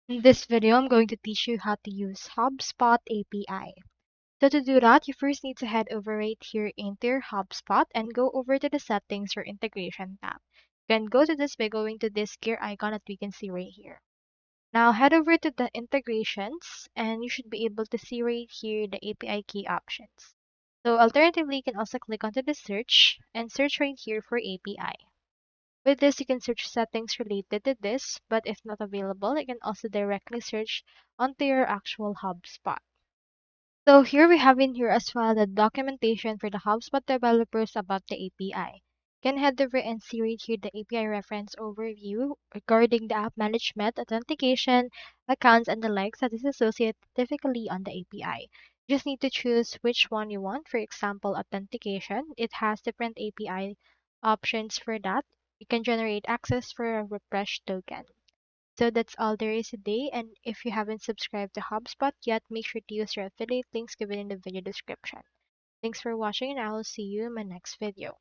In this video, I'm going to teach you how to use HubSpot API. So to do that, you first need to head over right here into your HubSpot and go over to the settings or integration tab. You can go to this by going to this gear icon that we can see right here. Now head over to the integrations and you should be able to see right here the API key options. So alternatively, you can also click onto the search and search right here for API. With this, you can search settings related to this, but if not available, you can also directly search onto your actual HubSpot. So here we have in here as well the documentation for the HubSpot developers about the API. You can head over and see right here the API reference overview regarding the app management, authentication, accounts, and the likes that is associated typically on the API. You just need to choose which one you want. For example, authentication. It has different API options for that. You can generate access for a refresh token. So that's all there is today. And if you haven't subscribed to HubSpot yet, make sure to use your affiliate links given in the video description. Thanks for watching, and I will see you in my next video.